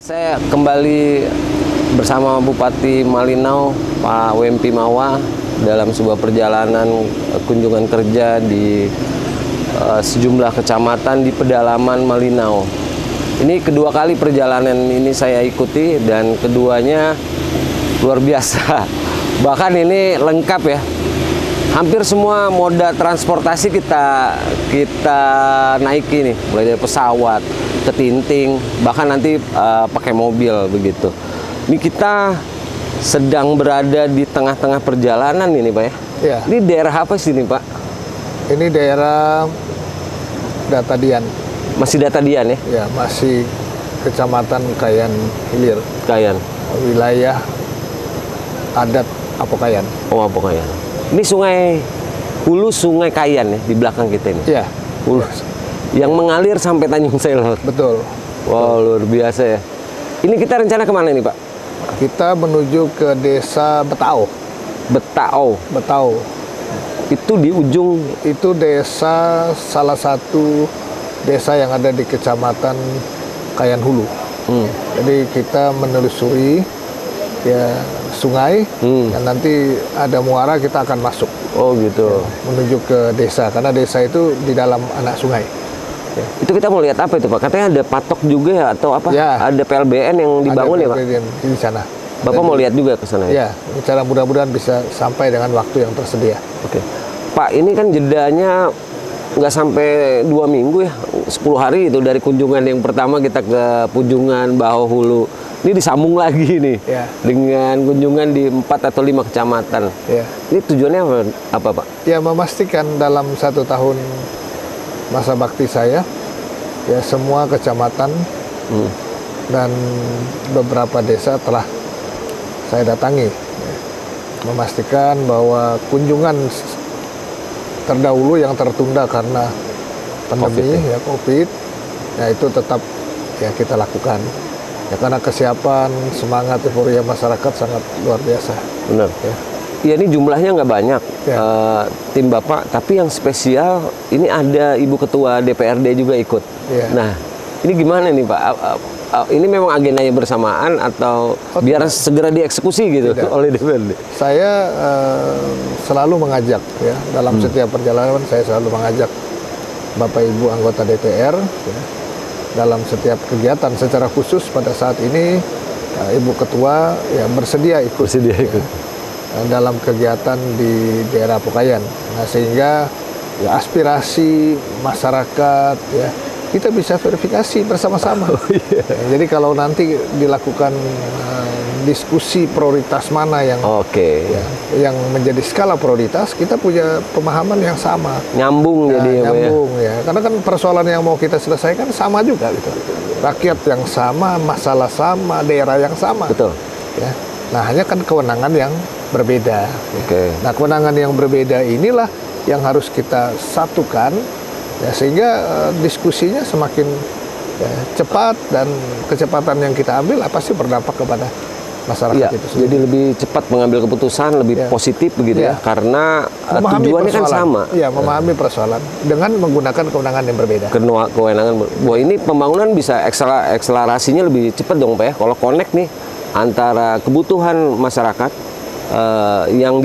Saya kembali bersama Bupati Malinau, Pak Wempi Mawa, dalam sebuah perjalanan kunjungan kerja di sejumlah kecamatan di pedalaman Malinau. Ini kedua kali perjalanan ini saya ikuti dan keduanya luar biasa. Bahkan ini lengkap ya. Hampir semua moda transportasi kita naiki nih, mulai dari pesawat, ketinting, bahkan nanti pakai mobil begitu. Ini kita sedang berada di tengah-tengah perjalanan ini, Pak ya. Ya. Ini daerah apa sih ini, Pak? Ini daerah Datadian. Masih Datadian ya? Ya, masih Kecamatan Kayan Hilir. Kayan. Wilayah adat Apokayan. Oh, Apokayan. Ini sungai hulu Sungai Kayan ya di belakang kita ini. Iya. Hulu. Yang mengalir sampai Tanjung Selor. Betul. Wow, luar biasa ya. Ini kita rencana kemana nih, Pak? Kita menuju ke desa Betau. Betau. Betau. Itu di ujung. Itu desa, salah satu desa yang ada di Kecamatan Kayan Hulu. Jadi kita menelusuri ya sungai, dan nanti ada muara kita akan masuk. Oh gitu. Menuju ke desa, karena desa itu di dalam anak sungai. Ya. Itu kita mau lihat apa itu, Pak? Katanya ada patok juga ya, atau apa? Ya. Ada PLBN yang dibangun ya, Pak? Di sana. Bapak mau lihat juga ke sana ya? Ya, cara mudah-mudahan bisa sampai dengan waktu yang tersedia. Oke. Pak, ini kan jedanya nggak sampai 2 minggu ya, 10 hari itu dari kunjungan yang pertama kita ke Pujungan, Baho Hulu. Ini disambung lagi nih Ya. dengan kunjungan di 4 atau 5 kecamatan. Ya. Ini tujuannya apa, Pak? Ya, memastikan dalam 1 tahun masa bakti saya, ya semua kecamatan dan beberapa desa telah saya datangi. Ya. Memastikan bahwa kunjungan terdahulu yang tertunda karena pandemi COVID, ya itu tetap ya kita lakukan. Ya karena kesiapan, semangat, euforia masyarakat sangat luar biasa. Benar. Ya. Ya ini jumlahnya nggak banyak, Ya. tim Bapak, tapi yang spesial ini ada Ibu Ketua DPRD juga ikut. Ya. Nah, ini gimana nih Pak? Ini memang agendanya bersamaan atau biar segera dieksekusi gitu oleh DPRD? Saya selalu mengajak ya dalam setiap perjalanan saya selalu mengajak Bapak Ibu anggota DPR ya, dalam setiap kegiatan. Secara khusus pada saat ini Ibu Ketua ya bersedia ikut. Ya, dalam kegiatan di daerah Apokayan. Nah, sehingga ya aspirasi masyarakat ya kita bisa verifikasi bersama-sama. Ya, jadi kalau nanti dilakukan diskusi prioritas mana yang ya, yang menjadi skala prioritas, kita punya pemahaman yang sama. Nyambung ya, jadi nyambung ya. Karena kan persoalan yang mau kita selesaikan sama juga gitu. Rakyat yang sama, masalah sama, daerah yang sama. Betul. Ya. Nah, hanya kan kewenangan yang berbeda. Ya. Nah, kewenangan yang berbeda inilah yang harus kita satukan. Ya, sehingga diskusinya semakin ya, cepat dan kecepatan yang kita ambil pasti berdampak kepada masyarakat itu sendiri. Jadi lebih cepat mengambil keputusan, lebih positif begitu ya, karena tujuannya kan sama. Ya, memahami persoalan dengan menggunakan kewenangan yang berbeda. Kewenangan, wah ini pembangunan bisa akselerasinya lebih cepat dong Pak ya, kalau connect nih antara kebutuhan masyarakat yang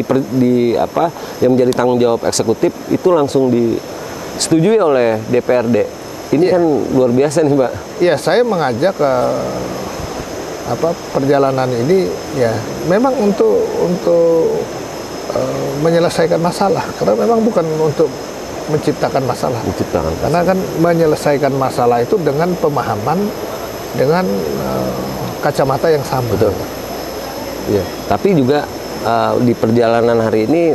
yang menjadi tanggung jawab eksekutif itu langsung disetujui oleh DPRD. Ini kan luar biasa nih, Pak. Iya, saya mengajak perjalanan ini ya memang untuk menyelesaikan masalah, karena memang bukan untuk menciptakan masalah. Karena kan menyelesaikan masalah itu dengan pemahaman, dengan kacamata yang sama. Betul. Iya. Tapi juga di perjalanan hari ini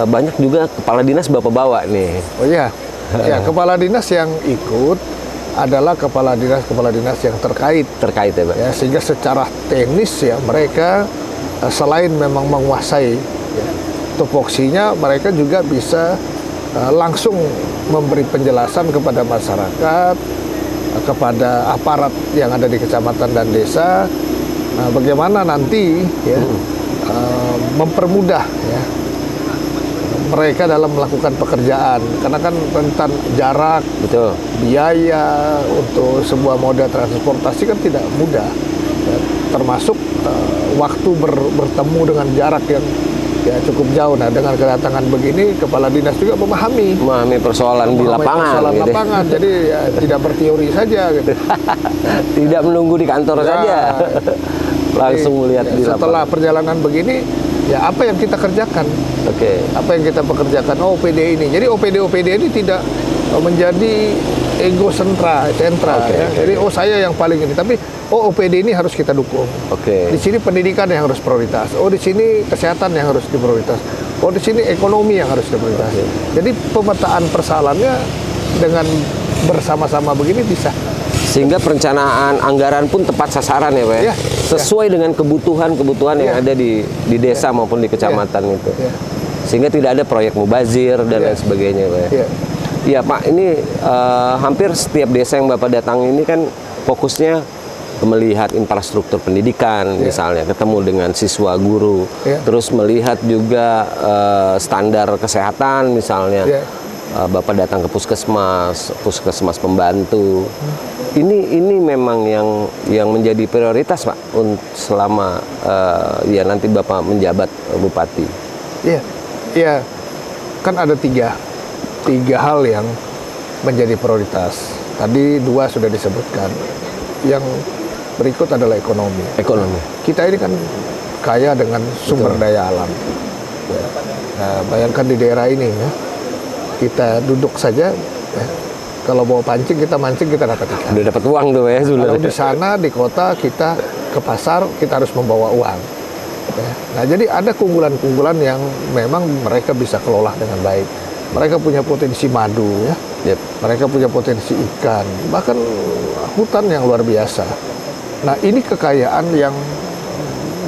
banyak juga kepala dinas Bapak bawa nih. Oh iya. Ya, kepala dinas yang ikut adalah kepala dinas yang terkait ya, Pak. Ya, sehingga secara teknis ya mereka selain memang menguasai ya, tupoksinya, mereka juga bisa langsung memberi penjelasan kepada masyarakat, kepada aparat yang ada di kecamatan dan desa, bagaimana nanti ya mempermudah ya mereka dalam melakukan pekerjaan, karena kan rentan jarak, betul, biaya untuk sebuah moda transportasi kan tidak mudah. termasuk waktu bertemu dengan jarak yang ya cukup jauh. Nah, dengan kedatangan begini, kepala dinas juga memahami persoalan di lapangan, persoalan gitu. lapangan. Jadi ya, tidak berteori saja gitu. Tidak menunggu di kantor saja, langsung melihat ya, di lapangan. setelah perjalanan begini, ya apa yang kita kerjakan? Oke. Apa yang kita pekerjakan? Oh, OPD ini. Jadi OPD ini tidak menjadi ego sentra Oke, ya. oke, Jadi oke. saya yang paling ini, tapi OPD ini harus kita dukung. Oke. Di sini pendidikan yang harus prioritas. Oh, di sini kesehatan yang harus diprioritas. Oh, di sini ekonomi yang harus diprioritas. Jadi pemetaan persoalannya dengan bersama-sama begini bisa. Sehingga perencanaan anggaran pun tepat sasaran ya, Pak. Ya, Sesuai dengan kebutuhan yang ada di desa maupun di kecamatan itu. Ya. Sehingga tidak ada proyek mubazir dan lain sebagainya, Pak. Ya. Iya, Pak. Ini hampir setiap desa yang Bapak datang ini kan fokusnya melihat infrastruktur pendidikan, misalnya ketemu dengan siswa guru, terus melihat juga standar kesehatan, misalnya. Bapak datang ke puskesmas pembantu. Ini memang yang menjadi prioritas, Pak, selama ya nanti Bapak menjabat bupati. Iya, kan ada tiga hal yang menjadi prioritas. Tadi dua sudah disebutkan. Yang berikut adalah ekonomi. Kita ini kan kaya dengan sumber daya alam. Ya. Nah, bayangkan di daerah ini ya, kita duduk saja, ya, kalau mau pancing kita mancing, kita dapat ikan. Udah dapat uang tuh ya. Kalau di sana di kota kita ke pasar kita harus membawa uang. Ya. Nah, jadi ada keunggulan-keunggulan yang memang mereka bisa kelola dengan baik. Mereka punya potensi madu, ya. Mereka punya potensi ikan, bahkan hutan yang luar biasa. Nah, ini kekayaan yang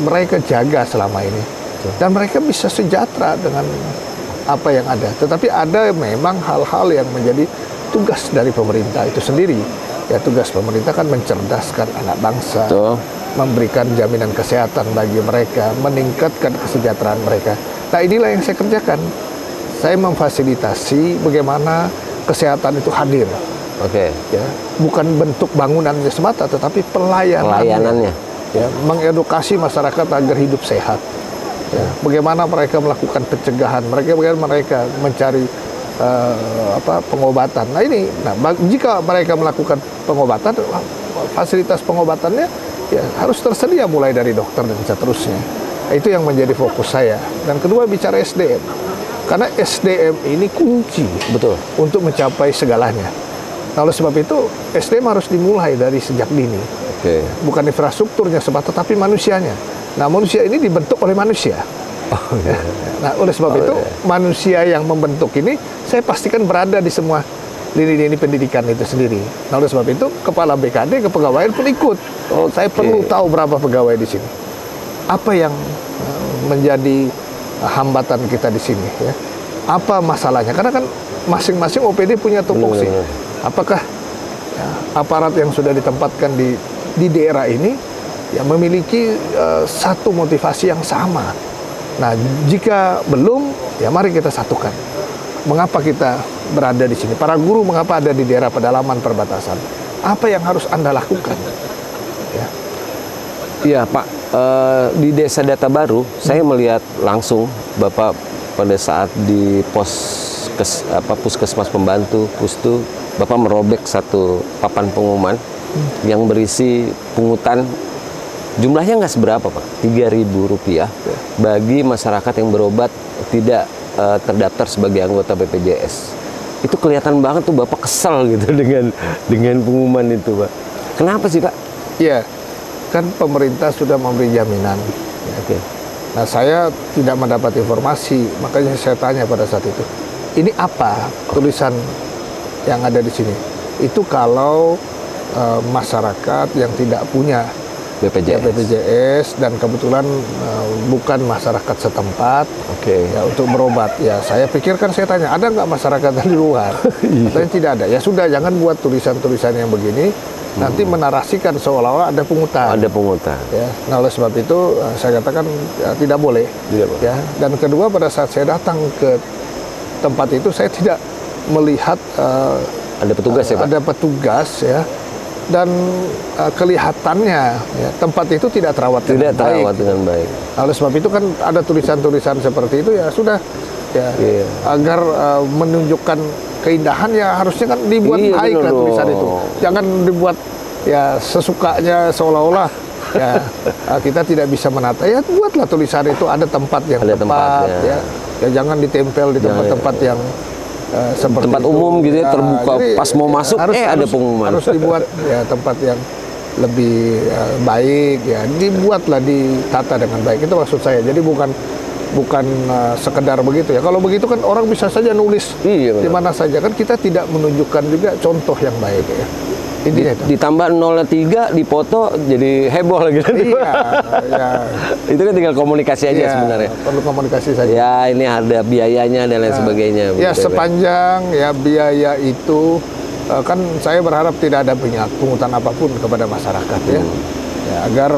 mereka jaga selama ini, dan mereka bisa sejahtera dengan apa yang ada. Tetapi ada memang hal-hal yang menjadi tugas dari pemerintah itu sendiri. Ya, tugas pemerintah kan mencerdaskan anak bangsa, memberikan jaminan kesehatan bagi mereka, meningkatkan kesejahteraan mereka. Nah, inilah yang saya kerjakan. Saya memfasilitasi bagaimana kesehatan itu hadir. Ya, bukan bentuk bangunannya semata, tetapi pelayanannya. Ya, mengedukasi masyarakat agar hidup sehat. Ya, bagaimana mereka melakukan pencegahan, bagaimana mereka mencari pengobatan. Nah ini, jika mereka melakukan pengobatan, fasilitas pengobatannya ya harus tersedia mulai dari dokter dan seterusnya. Nah, itu yang menjadi fokus saya. Dan kedua, bicara SDM, karena SDM ini kunci untuk mencapai segalanya. Nah, oleh sebab itu SDM harus dimulai dari sejak dini. Bukan infrastrukturnya semata, tapi manusianya. Nah, manusia ini dibentuk oleh manusia. Nah, oleh sebab itu manusia yang membentuk ini saya pastikan berada di semua lini-lini pendidikan itu sendiri. Nah, oleh sebab itu kepala BKD, kepegawaian pun ikut. Saya perlu tahu berapa pegawai di sini. Apa yang menjadi hambatan kita di sini, ya? Apa masalahnya? Karena kan masing-masing OPD punya tupoksi. Apakah ya, aparat yang sudah ditempatkan di daerah ini ya memiliki satu motivasi yang sama? Nah, jika belum, ya mari kita satukan. Mengapa kita berada di sini? Para guru mengapa ada di daerah pedalaman perbatasan? Apa yang harus Anda lakukan? Iya, Pak. Di Desa Data Baru, saya melihat langsung Bapak pada saat di puskesmas pembantu, Pustu, Bapak merobek satu papan pengumuman yang berisi pungutan. Jumlahnya nggak seberapa, Pak, Rp3.000 bagi masyarakat yang berobat tidak terdaftar sebagai anggota BPJS. Itu kelihatan banget tuh Bapak kesal gitu dengan pengumuman itu, Pak. Kenapa sih, Pak? Iya, kan pemerintah sudah memberi jaminan. Nah, saya tidak mendapat informasi, makanya saya tanya pada saat itu, ini apa tulisan yang ada di sini? Itu kalau masyarakat yang tidak punya BPJS dan kebetulan bukan masyarakat setempat ya, untuk berobat. Ya, saya pikirkan, saya tanya, ada nggak masyarakat di luar? Katanya tidak ada. Ya sudah, jangan buat tulisan-tulisan yang begini, nanti menarasikan seolah-olah ada pungutan. Ya, nah, oleh sebab itu saya katakan ya, tidak boleh. Ya. Dan kedua, pada saat saya datang ke tempat itu, saya tidak melihat ada petugas ya, Pak? Ada petugas ya dan kelihatannya ya, tempat itu tidak terawat Tidak terawat dengan baik. Oleh sebab itu kan ada tulisan-tulisan seperti itu, ya sudah ya, agar menunjukkan keindahan ya harusnya kan dibuat baik lah tulisan itu. Jangan dibuat ya sesukanya seolah-olah ya kita tidak bisa menata. Ya buatlah tulisan itu ada tempat yang tepat ya. Ya jangan ditempel di tempat-tempat yang seperti tempat umum gitu ya, terbuka jadi, pas mau masuk ada pengumuman. Harus dibuat ya tempat yang lebih baik ya, dibuatlah, ditata dengan baik. Itu maksud saya. Jadi bukan sekedar begitu ya. Kalau begitu kan orang bisa saja nulis di mana saja, kan kita tidak menunjukkan juga contoh yang baik ya. Ditambah 03 dipoto jadi heboh lagi. Iya, ya. Itu kan tinggal komunikasi aja sebenarnya. Perlu komunikasi saja. Ya ini ada biayanya dan lain sebagainya. Ya sepanjang ya biaya itu kan saya berharap tidak ada pungutan apapun kepada masyarakat ya. Ya agar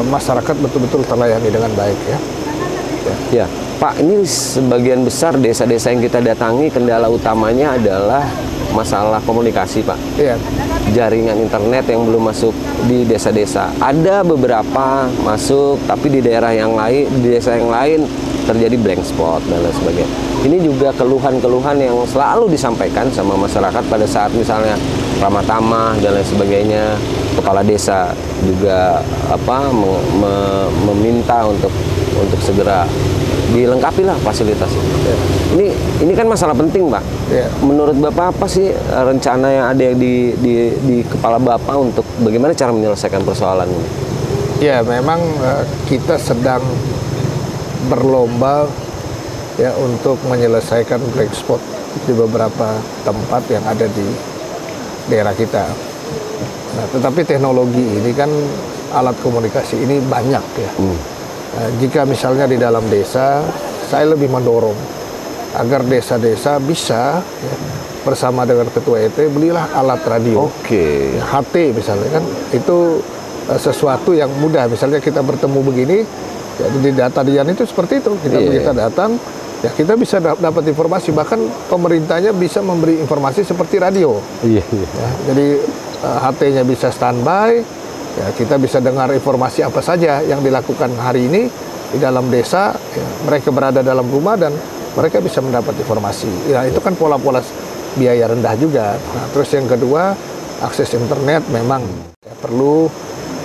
masyarakat betul-betul terlayani dengan baik ya. Ya, Pak, ini sebagian besar desa-desa yang kita datangi kendala utamanya adalah masalah komunikasi, Pak. Iya. Jaringan internet yang belum masuk di desa-desa. Ada beberapa masuk, tapi di daerah yang lain, di desa yang lain terjadi blank spot dan lain sebagainya. Ini juga keluhan-keluhan yang selalu disampaikan sama masyarakat pada saat misalnya ramah tamah dan lain sebagainya. Kepala desa juga meminta untuk segera dilengkapi lah fasilitas. Ini kan masalah penting, Pak. Menurut Bapak apa sih rencana yang ada di kepala Bapak untuk bagaimana cara menyelesaikan persoalan ini? Ya, memang kita sedang berlomba ya untuk menyelesaikan black spot di beberapa tempat yang ada di daerah kita. Nah, tetapi teknologi ini kan, alat komunikasi ini banyak ya. Jika misalnya di dalam desa, saya lebih mendorong agar desa-desa bisa ya, bersama dengan ketua RT belilah alat radio. HT misalnya kan, itu sesuatu yang mudah. Misalnya kita bertemu begini, jadi di data Dian itu seperti itu. Kita datang, ya kita bisa dapat informasi. Bahkan pemerintahnya bisa memberi informasi seperti radio. Ya, jadi HT-nya bisa standby. Ya, kita bisa dengar informasi apa saja yang dilakukan hari ini di dalam desa. Ya, mereka berada dalam rumah dan mereka bisa mendapat informasi. Ya, itu kan pola-pola biaya rendah juga. Nah, terus yang kedua, akses internet memang ya, perlu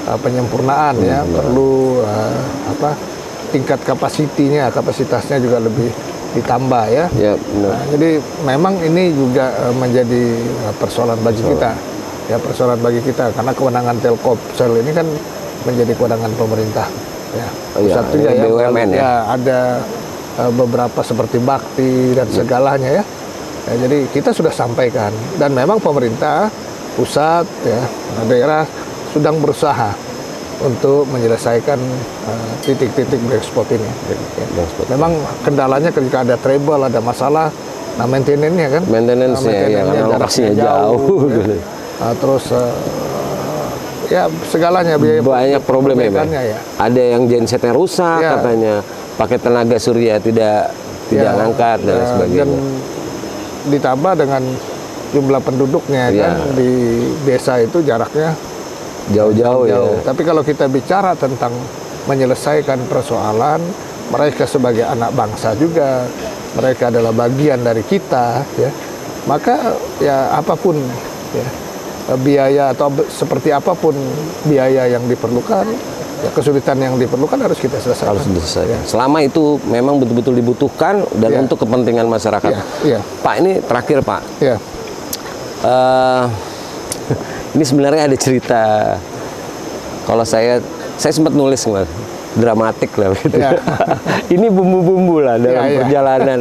penyempurnaan ya, perlu tingkat kapasitasnya juga lebih ditambah ya. Nah, jadi memang ini juga menjadi persoalan bagi kita. Ya, persoalan bagi kita karena kewenangan Telkomsel ini kan menjadi kewenangan pemerintah ya. Pusat juga ya, BUMN ya. Ada beberapa seperti bakti dan segalanya ya. Jadi kita sudah sampaikan dan memang pemerintah pusat ya, daerah sedang berusaha untuk menyelesaikan titik-titik black spot ini. Memang kendalanya ketika ada trouble, ada masalah, nah maintenance-nya kan. Maintenance-nya karena lokasinya jauh. Ya. Terus ya segalanya biaya banyak problem ya. Ada yang gensetnya rusak katanya, pakai tenaga surya tidak ngangkat dan sebagainya. Dan ditambah dengan jumlah penduduknya kan di desa itu jaraknya jauh-jauh ya. Tapi kalau kita bicara tentang menyelesaikan persoalan, mereka sebagai anak bangsa juga, mereka adalah bagian dari kita ya. Maka ya apapun ya, biaya atau seperti apapun biaya yang diperlukan, ya, kesulitan yang diperlukan harus kita selesaikan. Harus diselesaikan. Ya. Selama itu memang betul-betul dibutuhkan dan untuk kepentingan masyarakat. Pak, ini terakhir Pak. Ini sebenarnya ada cerita. Kalau saya sempat nulis kemarin, dramatik lah gitu. Ini bumbu-bumbu lah dalam perjalanan.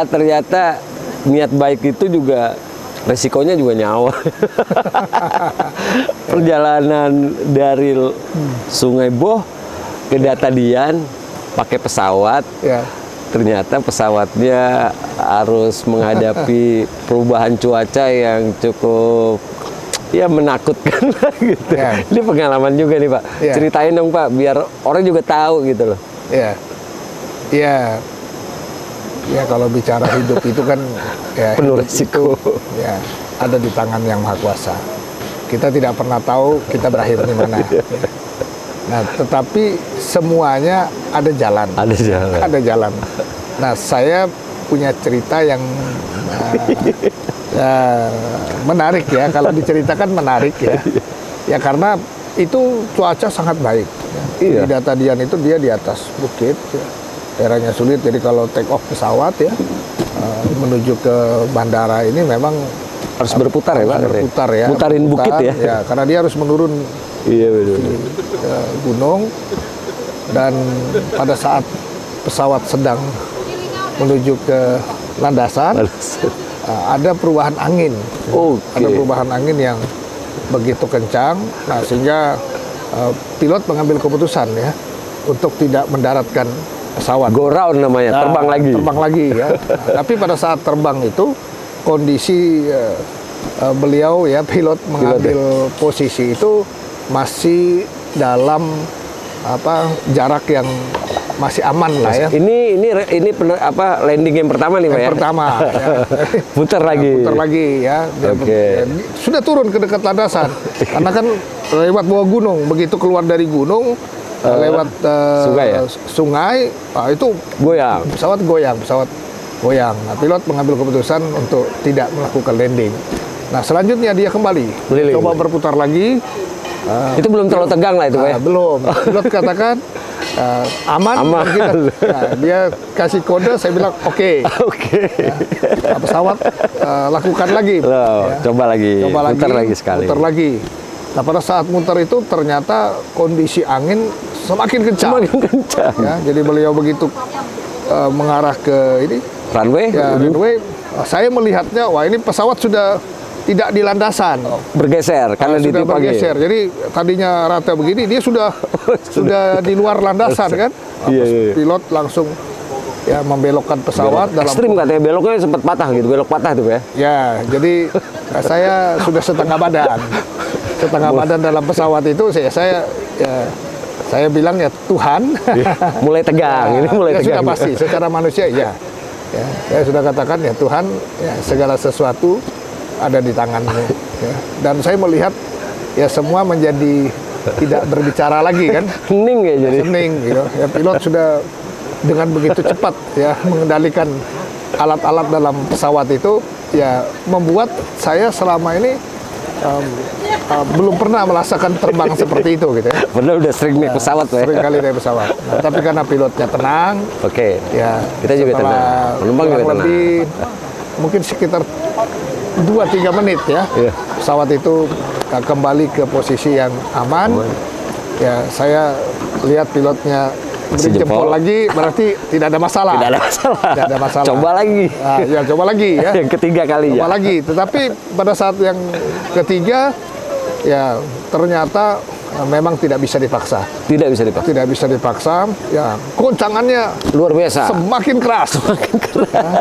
Ternyata niat baik itu juga resikonya juga nyawa. Perjalanan dari Sungai Boh ke Data Dian pakai pesawat. Ternyata pesawatnya harus menghadapi perubahan cuaca yang cukup menakutkan gitu. Ini pengalaman juga nih Pak. Ceritain dong Pak, biar orang juga tahu gitu loh. Ya kalau bicara hidup itu kan ya penuh risiko. Ya ada di tangan Yang Maha Kuasa. kita tidak pernah tahu kita berakhir di mana. Nah, tetapi semuanya ada jalan. Ada jalan. Ada jalan. Nah, saya punya cerita yang menarik ya. Kalau diceritakan menarik ya. Ya karena itu cuaca sangat baik. Ya. Iya. Di Data Dian itu dia di atas bukit. Ya. Daerahnya sulit. Jadi kalau take off pesawat ya menuju ke bandara ini memang Harus berputar ya Pak? berputar ya. Mutarin bukit ya? Ya, karena dia harus menurun Iya betul. ke gunung, dan pada saat pesawat sedang menuju ke landasan ada perubahan angin. Oke. Ada perubahan angin yang begitu kencang, nah sehingga pilot mengambil keputusan ya untuk tidak mendaratkan pesawat. Go round namanya, terbang lagi. Terbang lagi ya. Nah, tapi pada saat terbang itu kondisi beliau ya pilot mengambil posisi itu masih dalam jarak yang masih aman lah ya. Ini landing yang pertama nih Pak ya? Pertama ya. Putar lagi. Putar lagi ya. Oke. Sudah turun ke dekat landasan. Karena kan lewat bawah gunung, begitu keluar dari gunung lewat sungai ya? Sungai, itu Goyang. pesawat goyang. Nah, pilot mengambil keputusan untuk tidak melakukan landing. Nah, selanjutnya dia kembali, coba berputar lagi. Itu belum terlalu tegang lah itu Pak ya? Belum. Pilot katakan aman. Dia kasih kode, saya bilang oke. Oke. Nah, pesawat lakukan lagi. Coba lagi. Putar lagi sekali. Putar lagi. Nah, pada saat muter itu ternyata kondisi angin semakin kencang. Ya, jadi beliau begitu mengarah ke ini runway. Ya, runway. Saya melihatnya, wah ini pesawat sudah tidak di landasan. Bergeser karena sudah ditimpa bergeser. Jadi tadinya rata begini, dia sudah di luar landasan kan. Iya. Pilot langsung ya membelokkan pesawat dalam ekstrim katanya, beloknya sempat patah gitu, belok patah tuh ya. Ya, jadi saya sudah setengah badan. Setengah badan dalam pesawat itu saya bilang ya Tuhan. Mulai tegang, ini mulai tegang. Sudah pasti secara manusia ya. Saya sudah katakan ya Tuhan, ya segala sesuatu ada di tanganmu. Ya. Dan saya melihat ya semua menjadi tidak berbicara lagi kan. Hening ya jadi. Hening gitu. Ya pilot sudah dengan begitu cepat ya mengendalikan alat-alat dalam pesawat itu, ya membuat saya selama ini belum pernah merasakan terbang seperti itu gitu ya. Padahal udah sering naik pesawat ya. Sering kali naik pesawat. Nah, tapi karena pilotnya tenang, ya kita juga tenang. Penumpang juga tenang. Lebih mungkin sekitar 2-3 menit ya. Pesawat itu kembali ke posisi yang aman. Ya, saya lihat pilotnya beri jempol lagi, berarti tidak ada masalah. Tidak ada masalah. Coba lagi. Coba lagi ya. Yang ketiga kali coba lagi. Tetapi pada saat yang ketiga, ya ternyata memang tidak bisa dipaksa. Tidak bisa dipaksa. Ya, goncangannya luar biasa. Semakin keras.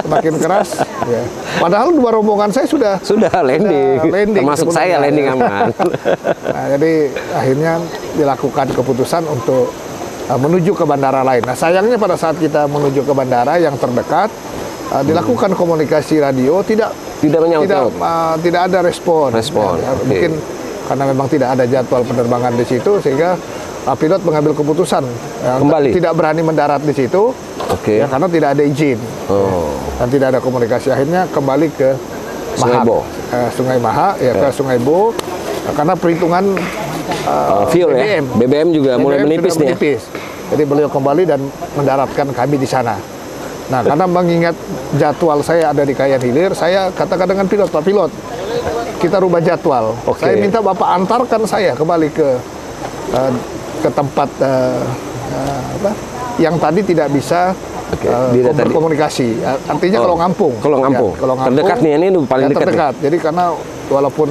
Semakin keras. Ya. Padahal dua rombongan saya sudah landing. Termasuk saya landing aman. Nah, jadi akhirnya dilakukan keputusan untuk menuju ke bandara lain. Nah, sayangnya pada saat kita menuju ke bandara yang terdekat, dilakukan komunikasi radio, tidak ada respon. Ya, mungkin karena memang tidak ada jadwal penerbangan di situ, sehingga pilot mengambil keputusan kembali, tidak berani mendarat di situ, ya, karena tidak ada izin, dan tidak ada komunikasi. Akhirnya kembali ke Sungai Maha, ke Sungai Bo, karena perhitungan fuel BBM juga mulai menipis nih. Jadi beliau kembali dan mendaratkan kami di sana. Nah, karena mengingat jadwal saya ada di Kayan Hilir, saya katakan dengan pilot, Pak Pilot, kita rubah jadwal. Saya minta Bapak antarkan saya kembali ke tempat yang tadi tidak bisa berkomunikasi. Artinya Kolong Ampung. Terdekat nih, ini paling dekat. Jadi karena walaupun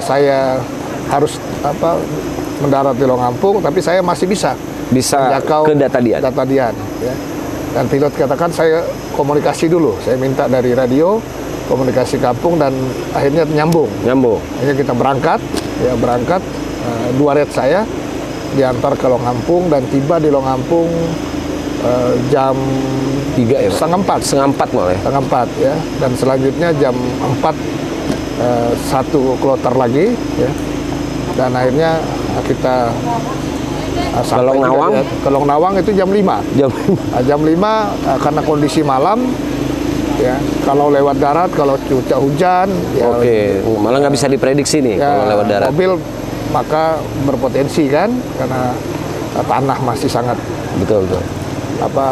saya harus mendarat di Kolong Ampung, tapi saya masih bisa ke Data Dian. Ya. Dan pilot katakan saya komunikasi dulu. Saya minta dari radio komunikasi kampung dan akhirnya nyambung. Akhirnya kita berangkat. Dua red saya diantar ke Kolong Ampung dan tiba di Kolong Ampung jam 3 ya, setengah 4 malah ya. Dan selanjutnya jam 4 satu kloter lagi, ya. Dan akhirnya kita sampai Long Nawang? ke Long Nawang itu jam 5. Jam 5 karena kondisi malam, ya. Kalau lewat darat, kalau cuaca hujan, ya, Oke, malah nggak bisa diprediksi nih ya, kalau lewat darat. mobil maka berpotensi kan, karena tanah masih sangat Betul, betul.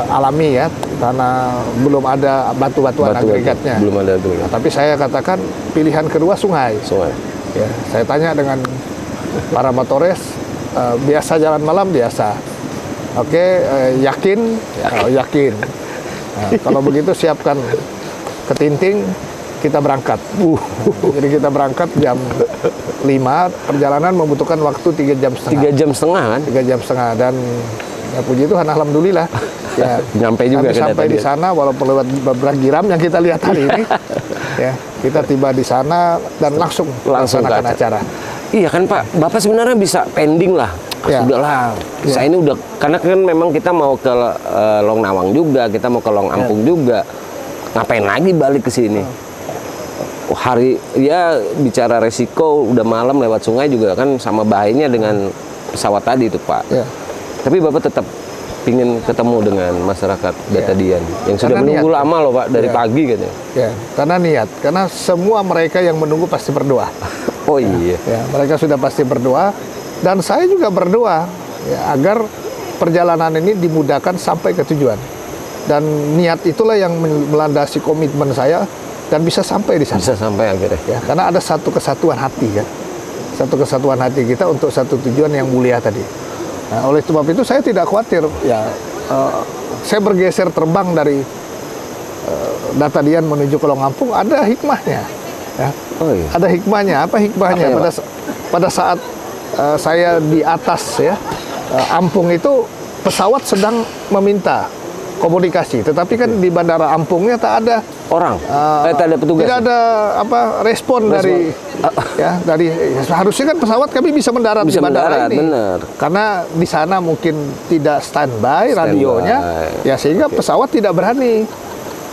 alami, ya, tanah belum ada batu-batuan agregatnya. Belum ada tuh. Nah, tapi saya katakan pilihan kedua sungai. Sungai. Ya, saya tanya dengan para motores, biasa jalan malam biasa. Oke, yakin? Oh, yakin. Nah, kalau begitu siapkan ketinting, kita berangkat. Jadi kita berangkat jam 5, perjalanan membutuhkan waktu 3,5 jam. 3,5 jam kan? 3,5 jam, dan ya puji Tuhan, alhamdulillah. Ya, Nyampe juga kami sampai di sana walaupun lewat beberapa giram yang kita lihat hari ini. Ya, kita tiba di sana dan langsung melaksanakan ke acara. Iya kan Pak, Bapak sebenarnya bisa pending lah. Ya. Sudahlah, saya ini udah, karena kan memang kita mau ke Long Nawang juga, kita mau ke Long Ampung juga. Ngapain lagi balik ke sini? Hari ya bicara resiko, udah malam lewat sungai juga kan sama bahayanya dengan pesawat tadi itu Pak. Ya. Tapi Bapak tetap ingin ketemu dengan masyarakat Batadian yang sudah Karena menunggu niat, lama loh Pak, dari ya. pagi katanya. Ya, karena niat, karena semua mereka yang menunggu pasti berdoa. Oh iya. Ya, mereka sudah pasti berdoa, dan saya juga berdoa, ya, agar perjalanan ini dimudahkan sampai ke tujuan. Dan niat itulah yang melandasi komitmen saya dan bisa sampai di sana. Bisa sampai akhirnya. Ya, karena ada satu kesatuan hati, kan. Satu kesatuan hati kita untuk satu tujuan yang mulia tadi. Nah, oleh sebab itu saya tidak khawatir. Ya, saya bergeser terbang dari Batadian menuju ke Long Ampung, ada hikmahnya. Ya. Oh iya. Ada hikmahnya. Apa hikmahnya? Apa ya, pada saat saya di atas, ya, Ampung itu pesawat sedang meminta komunikasi, tetapi kan di Bandara Ampungnya tak ada Orang, tak ada petugas. tidak ada respon dari ya, dari harusnya kan pesawat kami bisa mendarat Bisa di bandara mendarat, ini. benar. Karena di sana mungkin tidak standby radionya, ya, sehingga pesawat tidak berani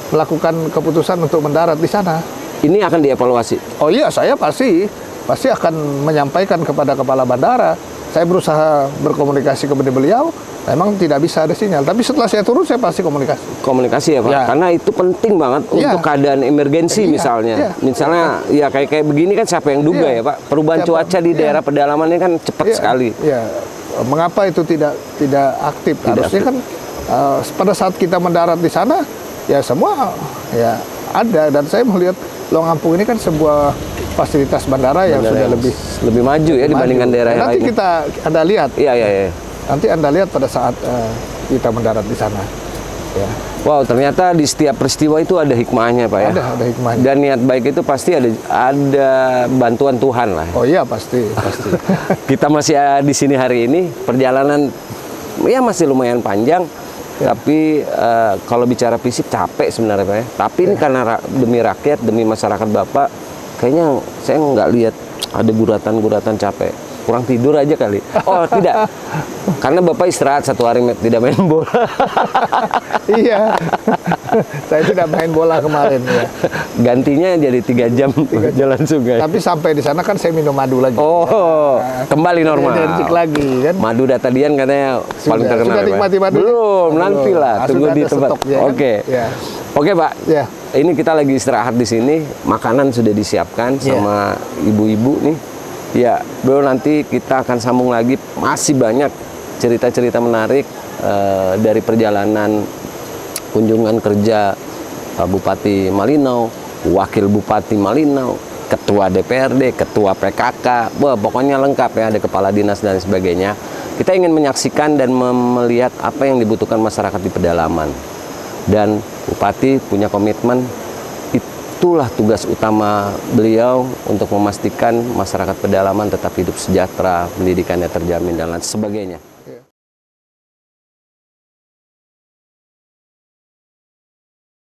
melakukan keputusan untuk mendarat di sana. Ini akan dievaluasi. Oh iya, saya pasti akan menyampaikan kepada kepala bandara. Saya berusaha berkomunikasi kepada beliau, memang tidak bisa ada sinyal. Tapi setelah saya turun, saya pasti komunikasi. Komunikasi ya Pak, Ya. karena itu penting banget Ya. untuk keadaan emergensi Iya, misalnya. iya. Misalnya ya kayak begini kan siapa yang duga Iya. ya Pak? Perubahan Ya, cuaca di iya. daerah pedalaman ini kan cepat Ya, sekali. ya. Mengapa itu tidak aktif? Harusnya kan pada saat kita mendarat di sana, ya semua ya ada. Dan saya melihat Long Ampung ini kan sebuah fasilitas bandara yang Bandara sudah yang lebih maju ya dibandingkan maju. daerah yang Nanti lain. Anda lihat. Iya, iya, iya. Nanti Anda lihat pada saat kita mendarat di sana. Ya. Wow, ternyata di setiap peristiwa itu ada hikmahnya Pak ya. Ada hikmahnya. Dan niat baik itu pasti ada bantuan Tuhan lah. Oh iya, pasti. Kita masih di sini hari ini, perjalanan ya masih lumayan panjang. Tapi kalau bicara fisik capek sebenarnya Pak ya. Tapi ini karena demi rakyat, demi masyarakat Bapak, kayaknya saya nggak lihat ada guratan-guratan capek. Kurang tidur aja kali. Oh tidak, karena Bapak istirahat satu hari tidak main bola. Iya, saya tidak main bola kemarin ya. Gantinya jadi 3 jam jalan sungai. Tapi sampai di sana kan saya minum madu lagi. Oh, kembali normal. Energik lagi kan. Madu Batadian katanya paling terkenal. Sudah ya, Pak? nikmati madunya? Belum, Oh, nantilah. belum. Tunggu Sudah di ada tempat. stoknya, kan? Oke. Ya. Oke, Pak. Ya. Ini kita lagi istirahat di sini. Makanan sudah disiapkan sama ibu-ibu nih. Ya, bro, nanti kita akan sambung lagi. Masih banyak cerita-cerita menarik dari perjalanan kunjungan kerja Bupati Malinau, Wakil Bupati Malinau, Ketua DPRD, Ketua PKK, wah, pokoknya lengkap ya, ada Kepala Dinas dan sebagainya. Kita ingin menyaksikan dan melihat apa yang dibutuhkan masyarakat di pedalaman. Dan Bupati punya komitmen, itulah tugas utama beliau untuk memastikan masyarakat pedalaman tetap hidup sejahtera, pendidikannya terjamin, dan lain sebagainya.